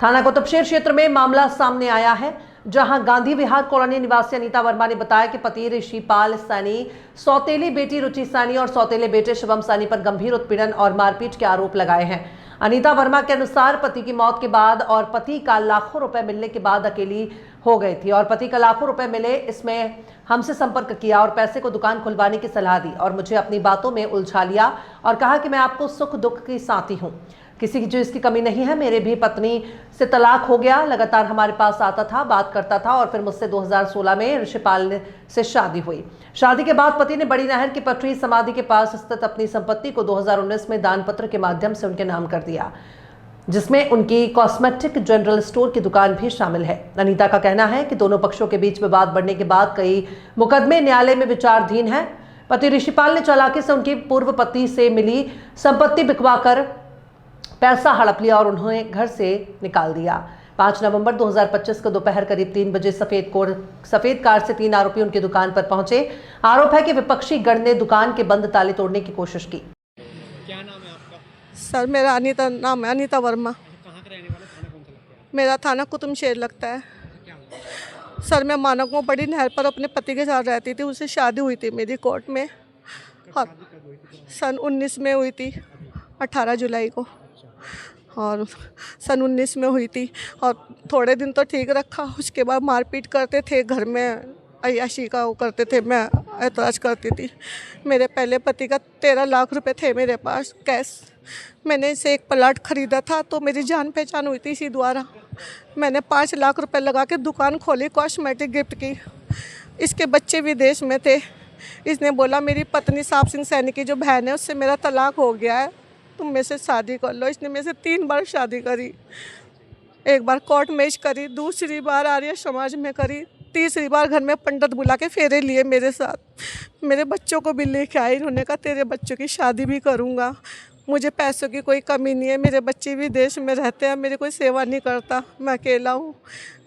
थाना कुतुबशेर क्षेत्र में मामला सामने आया है, जहां गांधी विहार कॉलोनी निवासी अनीता वर्मा ने बताया कि पति ऋषिपाल सैनी सौतेली बेटी रुचि सैनी और सौतेले बेटे शिवम सैनी पर गंभीर उत्पीड़न और मारपीट के आरोप लगाए हैं। अनीता वर्मा के अनुसार पति की मौत के बाद और पति का लाखों रुपए मिलने के बाद अकेली हो गई थी और पति का लाखों रुपए मिले, इसमें हमसे संपर्क किया और पैसे को दुकान खुलवाने की सलाह दी और मुझे अपनी बातों में उलझा लिया और कहा कि मैं आपको सुख दुख की साथी हूं, किसी की चीज की कमी नहीं है। मेरे भी पत्नी से तलाक हो गया, लगातार हमारे पास आता था, बात करता था और फिर मुझसे 2016 में ऋषिपाल से शादी हुई। शादी के बाद पति ने बड़ी नहर की पटरी समाधि के पास स्थित अपनी संपत्ति को 2019 में दान पत्र के माध्यम से उनके नाम कर दिया, जिसमें उनकी कॉस्मेटिक जनरल स्टोर की दुकान भी शामिल है। अनीता का कहना है कि दोनों पक्षों के बीच विवाद बढ़ने के बाद कई मुकदमे न्यायालय में विचाराधीन हैं। पति ऋषिपाल ने चालाकी से उनकी पूर्व पत्नी से मिली संपत्ति बिकवाकर पैसा हड़प लिया और उन्हें घर से निकाल दिया। 5 नवंबर 2025 को दोपहर करीब 3 बजे सफेद कार से 3 आरोपी उनकी दुकान पर पहुंचे। आरोप है कि विपक्षी गण ने दुकान के बंद ताले तोड़ने की कोशिश की। क्या नाम है आपका? सर मेरा नाम है अनीता वर्मा। कहाँ के रहने वाले? थाना कौन सा लगता है? मेरा थाना कुतुबशेर लगता है। क्या हुआ? सर मैं मानक में बड़ी नहर पर अपने पति के साथ रहती थी, उससे शादी हुई थी मेरी कोर्ट में। हाँ, सन 19 में हुई थी, 18 जुलाई को, और सन 19 में हुई थी और थोड़े दिन तो ठीक रखा, उसके बाद मारपीट करते थे, घर में अय्याशी का वो करते थे, मैं ऐतराज़ करती थी। मेरे पहले पति का 13 लाख रुपए थे मेरे पास कैश। मैंने इसे एक प्लाट खरीदा था तो मेरी जान पहचान हुई थी इसी द्वारा। मैंने 5 लाख रुपए लगा के दुकान खोली कॉस्मेटिक गिफ्ट की। इसके बच्चे विदेश में थे। इसने बोला मेरी पत्नी साहब सिंह सैनी की जो बहन है उससे मेरा तलाक हो गया है, तुम मेरे से शादी कर लो। इसने मेरे से 3 बार शादी करी, एक बार कोर्ट मैरिज करी, दूसरी बार आर्य समाज में करी, तीसरी बार घर में पंडित बुला के फेरे लिए मेरे साथ। मेरे बच्चों को भी लेके आई, उन्होंने कहा तेरे बच्चों की शादी भी करूँगा, मुझे पैसों की कोई कमी नहीं है, मेरे बच्चे भी देश में रहते हैं, मेरी कोई सेवा नहीं करता, मैं अकेला हूँ।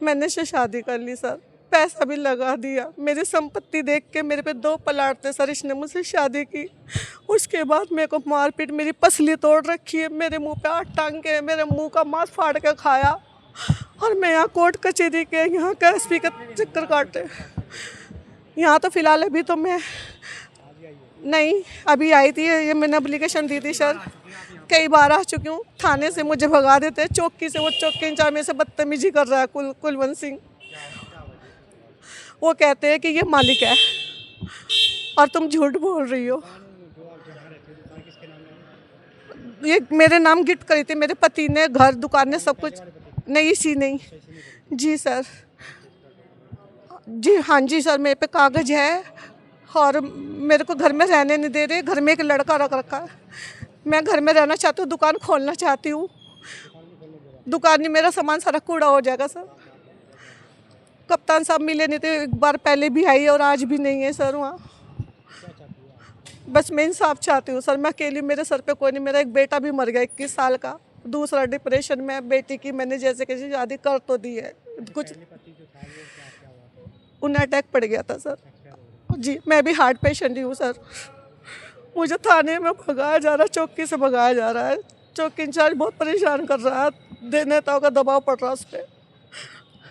मैंने इससे शादी कर ली सर, पैसा भी लगा दिया। मेरी संपत्ति देख के मेरे पे 2 प्लाट थे सर, इसने मुझसे शादी की। उसके बाद मेरे को मारपीट, मेरी पसली तोड़ रखी है, मेरे मुंह पे 8 टांगे, मेरे मुंह का मांस फाड़ के खाया और मैं यहाँ कोर्ट कचहरी के यहाँ का एसपी का चक्कर काटे। यहाँ तो फिलहाल अभी तो मैं नहीं, अभी आई थी, ये मैंने एप्लीकेशन दी थी सर, कई बार आ चुकी हूँ। थाने से मुझे भगा देते हैं, चौकी से, वो चौकी इंचार्ज मेरे से बदतमीजी कर रहा है कुलवंत सिंह। वो कहते हैं कि ये मालिक है और तुम झूठ बोल रही हो। ये मेरे नाम गिफ्ट करी थी मेरे पति ने, घर दुकानें सब कुछ। नहीं इसी नहीं जी सर, जी हाँ जी सर, मेरे पे कागज़ है और मेरे को घर में रहने नहीं दे रहे। घर में एक लड़का रख रखा है, मैं घर में रहना चाहती हूँ, दुकान खोलना चाहती हूँ। दुकान नहीं, मेरा सामान सारा कूड़ा हो जाएगा सर। कप्तान साहब मिले नहीं थे, एक बार पहले भी आई और आज भी नहीं है सर वहाँ। बस मैं इंसाफ चाहती हूँ सर, मैं अकेली, मेरे सर पे कोई नहीं। मेरा एक बेटा भी मर गया 21 साल का, दूसरा डिप्रेशन में। बेटी की मैंने जैसे कैसे शादी कर तो दी है, कुछ उन्हें अटैक पड़ गया था सर जी। मैं भी हार्ट पेशेंट ही हूँ सर। मुझे थाने में भगाया जा रहा है, चौकी से भगाया जा रहा है। चौकी इंचार्ज बहुत परेशान कर रहा है, नेताओं का दबाव पड़ रहा है उस पर।